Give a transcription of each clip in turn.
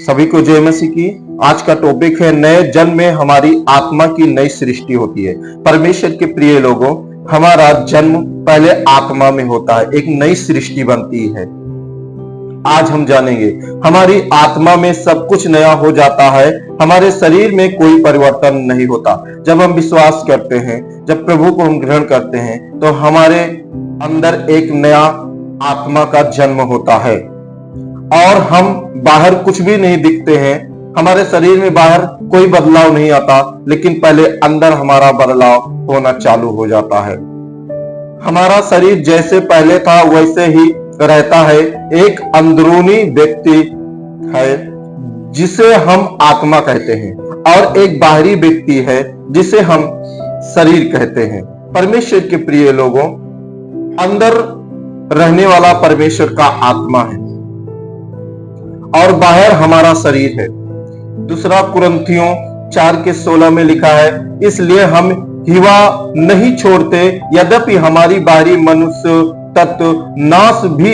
सभी को जय मसीह की। आज का टॉपिक है नए जन्म में हमारी आत्मा की नई सृष्टि होती है। परमेश्वर के प्रिय लोगों, हमारा जन्म पहले आत्मा में होता है, एक नई सृष्टि बनती है। आज हम जानेंगे हमारी आत्मा में सब कुछ नया हो जाता है, हमारे शरीर में कोई परिवर्तन नहीं होता। जब हम विश्वास करते हैं, जब प्रभु को हम ग्रहण करते हैं, तो हमारे अंदर एक नया आत्मा का जन्म होता है और हम बाहर कुछ भी नहीं दिखते हैं। हमारे शरीर में बाहर कोई बदलाव नहीं आता, लेकिन पहले अंदर हमारा बदलाव होना चालू हो जाता है। हमारा शरीर जैसे पहले था वैसे ही रहता है। एक अंदरूनी व्यक्ति है जिसे हम आत्मा कहते हैं और एक बाहरी व्यक्ति है जिसे हम शरीर कहते हैं। परमेश्वर के प्रिय लोगों, अंदर रहने वाला परमेश्वर का आत्मा है और बाहर हमारा शरीर है। दूसरा कुरिन्थियों 4:16 में लिखा है, इसलिए हम हिवा नहीं छोड़ते, यद्यपि हमारी बाहरी मनुष्य तत्व नाश भी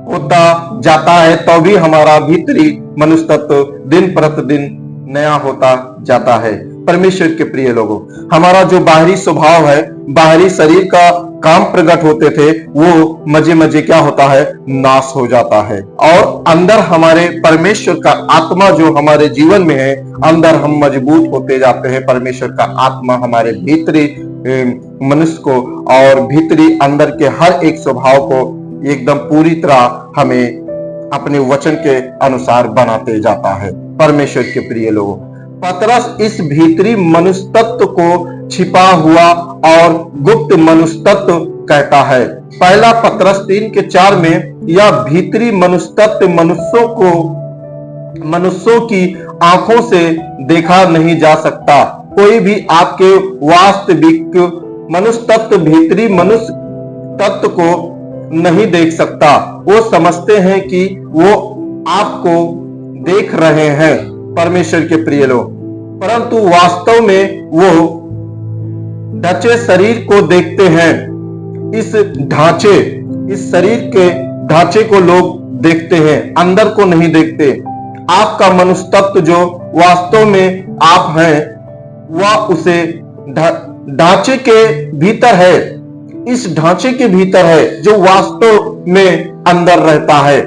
होता जाता है, तो भी हमारा भीतरी मनुष्य तत्व दिन प्रतिदिन नया होता जाता है। परमेश्वर के प्रिय लोगों, हमारा जो बाहरी स्वभाव है, बाहरी शरीर का काम प्रकट होते थे, वो मजे मजे क्या होता है, नाश हो जाता है। और अंदर हमारे परमेश्वर का आत्मा जो हमारे जीवन में है, अंदर हम मजबूत होते जाते हैं। परमेश्वर का आत्मा हमारे भीतरी मनुष्य को और भीतरी अंदर के हर एक स्वभाव को एकदम पूरी तरह हमें अपने वचन के अनुसार बनाते जाता है। परमेश्वर के प्रिय लोगों, पतरस इस भीतरी मनुष्य तत्व को छिपा हुआ और गुप्त मनुष्य तत्व कहता है। पहला पतरस 3:4 में यह भीतरी मनुष्य तत्व मनुष्यों की आंखों से देखा नहीं जा सकता। कोई भी आपके वास्तविक मनुष्य तत्व भीतरी मनुष्य तत्व को नहीं देख सकता। वो समझते हैं कि वो आपको देख रहे हैं, परमेश्वर के प्रिय लोग, परंतु वास्तव में वो ढांचे शरीर को देखते हैं। इस शरीर के ढांचे को लोग देखते हैं, अंदर को नहीं देखते। आपका मनुष्य तत्व जो वास्तव में आप हैं, वह उसे ढांचे के भीतर है, इस ढांचे के भीतर है जो वास्तव में अंदर रहता है।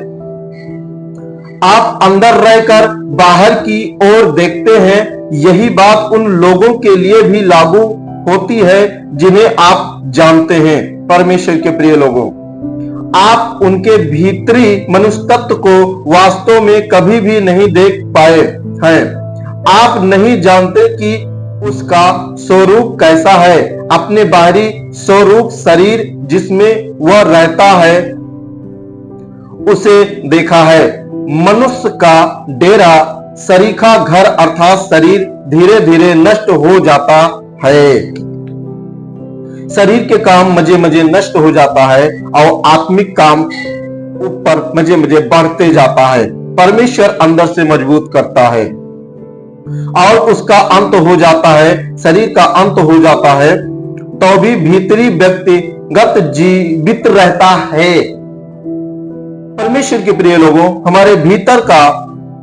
आप अंदर रहकर बाहर की ओर देखते हैं। यही बात उन लोगों के लिए भी लागू होती है जिन्हें आप जानते हैं। परमेश्वर के प्रिय लोगों, आप उनके भीतरी मनुष्य तत्व को वास्तव में कभी भी नहीं देख पाए हैं। आप नहीं जानते कि उसका स्वरूप कैसा है। अपने बाहरी स्वरूप शरीर जिसमें वह रहता है उसे देखा है। मनुष्य का डेरा सरीखा घर अर्थात शरीर धीरे धीरे नष्ट हो जाता है। शरीर के काम मजे मजे नष्ट हो जाता है और आत्मिक काम ऊपर मजे मजे बढ़ते जाता है। परमेश्वर अंदर से मजबूत करता है और उसका अंत हो जाता है, शरीर का अंत हो जाता है, तो भी भीतरी व्यक्तिगत जीवित रहता है। परमेश्वर के प्रिय लोगों, हमारे भीतर का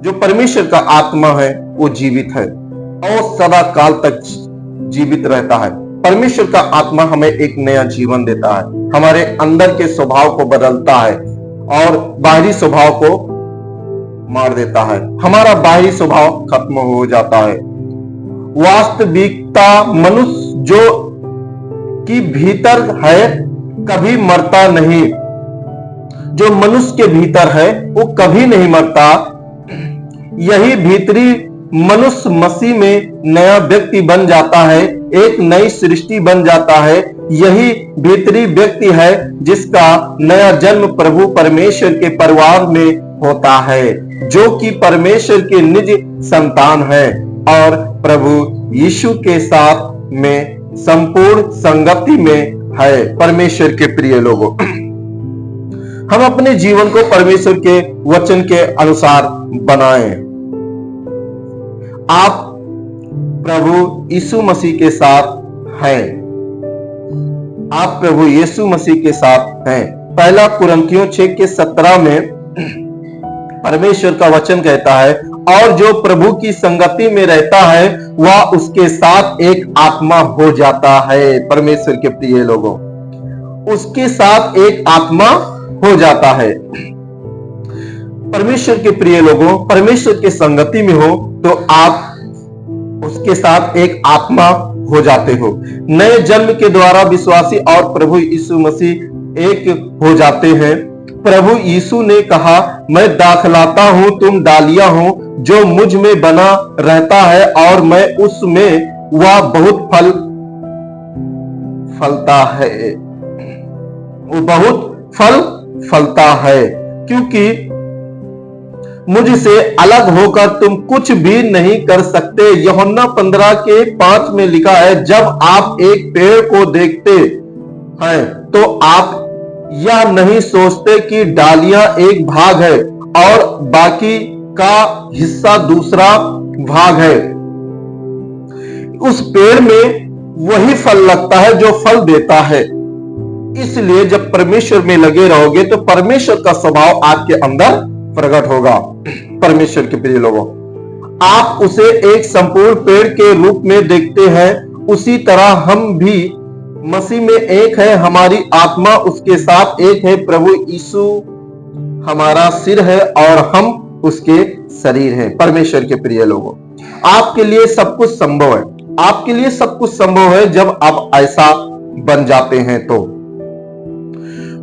जो परमेश्वर का आत्मा है वो जीवित है और सदा काल तक जीवित रहता है। परमेश्वर का आत्मा हमें एक नया जीवन देता है, हमारे अंदर के स्वभाव को बदलता है और बाहरी स्वभाव को मार देता है। हमारा बाहरी स्वभाव खत्म हो जाता है। वास्तविकता मनुष्य जो कि भीतर है कभी मरता नहीं। जो मनुष्य के भीतर है वो कभी नहीं मरता। यही भीतरी मनुष्य मसीह में नया व्यक्ति बन जाता है, एक नई सृष्टि बन जाता है। यही भीतरी व्यक्ति है जिसका नया जन्म प्रभु परमेश्वर के परिवार में होता है, जो कि परमेश्वर के निज संतान है और प्रभु यीशु के साथ में संपूर्ण संगति में है। परमेश्वर के प्रिय लोगों, हम अपने जीवन को परमेश्वर के वचन के अनुसार बनाएं। आप प्रभु यीशु मसीह के साथ हैं। आप प्रभु यीशु मसीह के साथ हैं। पहला कुरिन्थियों 6:17 में परमेश्वर का वचन कहता है, और जो प्रभु की संगति में रहता है वह उसके साथ एक आत्मा हो जाता है। परमेश्वर के प्रिय लोगों, उसके साथ एक आत्मा हो जाता है। परमेश्वर के प्रिय लोगों, परमेश्वर की संगति में हो तो आप उसके साथ एक आत्मा हो जाते हो। नए जन्म के द्वारा विश्वासी और प्रभु यीशु मसीह एक हो जाते हैं। प्रभु यीशु ने कहा, मैं दाखलाता हूं, तुम डालियां हो, जो मुझ में बना रहता है और मैं उसमें, वह बहुत फल फलता है, वो बहुत फल फलता है, क्योंकि मुझसे अलग होकर तुम कुछ भी नहीं कर सकते। यूहन्ना 15:5 में लिखा है, जब आप एक पेड़ को देखते हैं तो आप यह नहीं सोचते कि डालियां एक भाग है और बाकी का हिस्सा दूसरा भाग है। उस पेड़ में वही फल लगता है जो फल देता है। इसलिए जब परमेश्वर में लगे रहोगे तो परमेश्वर का स्वभाव आपके अंदर प्रकट होगा। परमेश्वर के प्रिय लोगों, आप उसे एक संपूर्ण पेड़ के रूप में देखते हैं, उसी तरह हम भी मसीह में एक है। हमारी आत्मा उसके साथ एक है। प्रभु यीशु हमारा सिर है और हम उसके शरीर हैं। परमेश्वर के प्रिय लोगों, आपके लिए सब कुछ संभव है। आपके लिए सब कुछ संभव है जब आप ऐसा बन जाते हैं तो।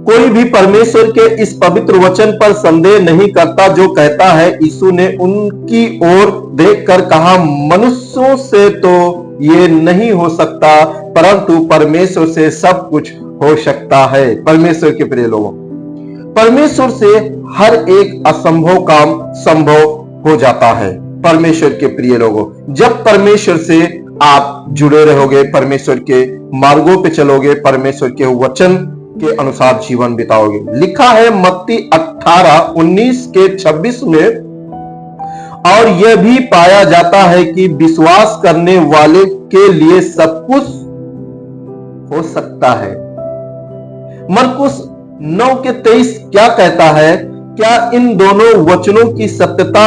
कोई भी परमेश्वर के इस पवित्र वचन पर संदेह नहीं करता जो कहता है, यीशु ने उनकी ओर देखकर कहा, मनुष्यों से तो ये नहीं हो सकता, परंतु परमेश्वर से सब कुछ हो सकता है। परमेश्वर के प्रिय लोगों, परमेश्वर से हर एक असंभव काम संभव हो जाता है। परमेश्वर के प्रिय लोगों, जब परमेश्वर से आप जुड़े रहोगे, परमेश्वर के मार्गों पे चलोगे, परमेश्वर के वचन के अनुसार जीवन बिताओगे। लिखा है मत्ती 18:19-26 में, और यह भी पाया जाता है कि विश्वास करने वाले के लिए सब कुछ हो सकता है। मरकुस 9:23 क्या कहता है? क्या इन दोनों वचनों की सत्यता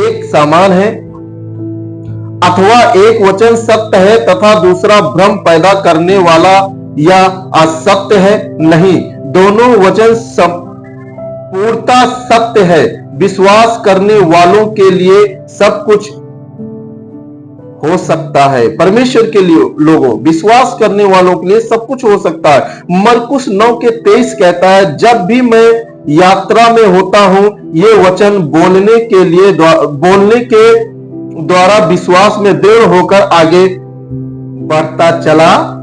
एक समान है, अथवा एक वचन सत्य है तथा दूसरा भ्रम पैदा करने वाला या असत्य है? नहीं, दोनों वचन पूर्णतः सत्य है। विश्वास करने वालों के लिए सब कुछ हो सकता है। परमेश्वर के लिए लोगों, विश्वास करने वालों के लिए सब कुछ हो सकता है। मरकुस 9:23 कहता है, जब भी मैं यात्रा में होता हूं, ये वचन बोलने के द्वारा विश्वास में दृढ़ होकर आगे बढ़ता चला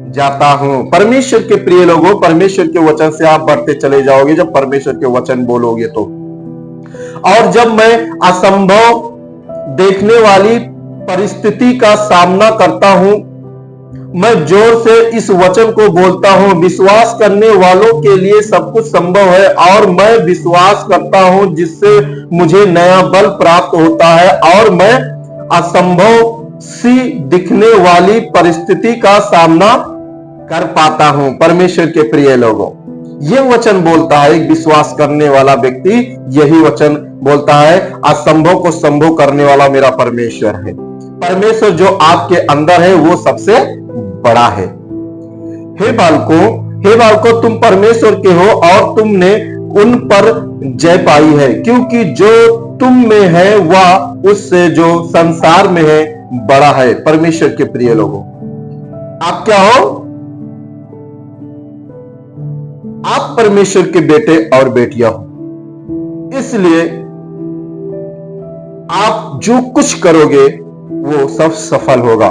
जाता हूं। परमेश्वर के प्रिय लोगों, परमेश्वर के वचन से आप बढ़ते चले जाओगे जब परमेश्वर के वचन बोलोगे तो। और जब मैं असंभव देखने वाली परिस्थिति का सामना करता हूं, मैं जोर से इस वचन को बोलता हूं, विश्वास करने वालों के लिए सब कुछ संभव है, और मैं विश्वास करता हूं जिससे मुझे नया बल प्राप्त होता है और मैं असंभव सी दिखने वाली परिस्थिति का सामना कर पाता हूं। परमेश्वर के प्रिय लोगों, यह वचन बोलता है, एक विश्वास करने वाला व्यक्ति यही वचन बोलता है, असंभव को संभव करने वाला मेरा परमेश्वर है। परमेश्वर जो आपके अंदर है वो सबसे बड़ा है। हे बालकों, तुम परमेश्वर के हो और तुमने उन पर जय पाई है, क्योंकि जो तुम में है वह उससे जो संसार में है बड़ा है। परमेश्वर के प्रिय लोगों, आप क्या हो? आप परमेश्वर के बेटे और बेटियां हो। इसलिए आप जो कुछ करोगे वो सब सफल होगा।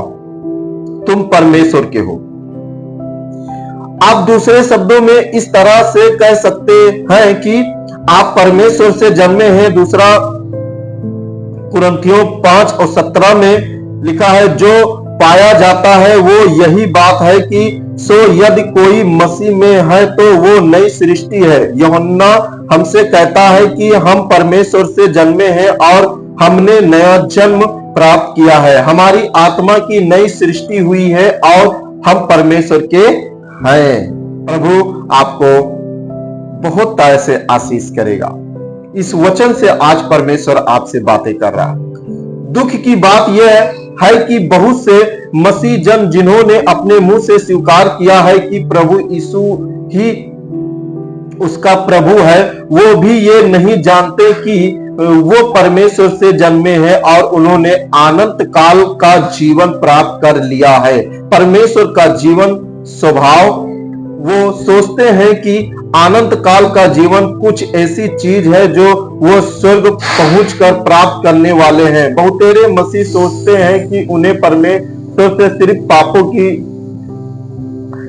तुम परमेश्वर के हो। आप दूसरे शब्दों में इस तरह से कह सकते हैं कि आप परमेश्वर से जन्मे हैं। दूसरा कुरिन्थियों 5:17 में लिखा है, जो पाया जाता है वो यही बात है कि सो यदि कोई मसीह में है तो वो नई सृष्टि है। यूहन्ना हमसे कहता है कि हम परमेश्वर से जन्मे हैं और हमने नया जन्म प्राप्त किया है। हमारी आत्मा की नई सृष्टि हुई है और हम परमेश्वर के हैं। प्रभु आपको बहुत तरह से आशीष करेगा। इस वचन से आज परमेश्वर आपसे बातें कर रहा है। दुख की बात यह है कि बहुत से मसीह जन जिन्होंने अपने मुंह से स्वीकार किया है कि प्रभु यीशु ही उसका प्रभु है, वो भी ये नहीं जानते कि वो परमेश्वर से जन्मे हैं और उन्होंने अनंत काल का जीवन प्राप्त कर लिया है। परमेश्वर का जीवन स्वभाव, वो सोचते हैं कि अनंत काल का जीवन कुछ ऐसी चीज है जो वो स्वर्ग पहुंचकर प्राप्त करने वाले हैं। बहुतेरे मसीह सोचते हैं कि उन्हें परमेश्वर से सिर्फ पापों की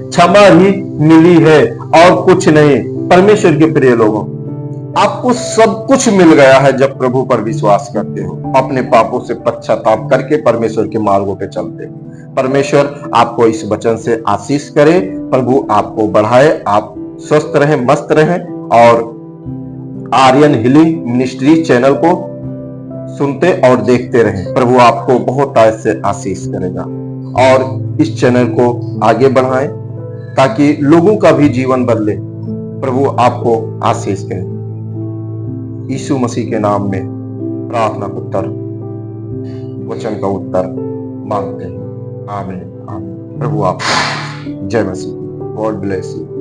क्षमा ही मिली है और कुछ नहीं। परमेश्वर के प्रिय लोगों, आपको सब कुछ मिल गया है जब प्रभु पर विश्वास करते हो, अपने पापों से पश्चाताप करके परमेश्वर के मार्गों पे चलते हो। परमेश्वर आपको इस वचन से आशीष करे, प्रभु आपको बढ़ाए, आप स्वस्थ रहें, मस्त रहें और आर्यन हीलिंग मिनिस्ट्री चैनल को सुनते और देखते रहें। प्रभु आपको बहुत से आशीष करेगा और इस चैनल को आगे बढ़ाएं ताकि लोगों का भी जीवन बदले। प्रभु आपको आशीष करे। यीशु मसीह के नाम में प्रार्थना उत्तर, वचन का उत्तर मांगते हैं। आमीन आमीन। प्रभु आपको जय मसीह। God bless you.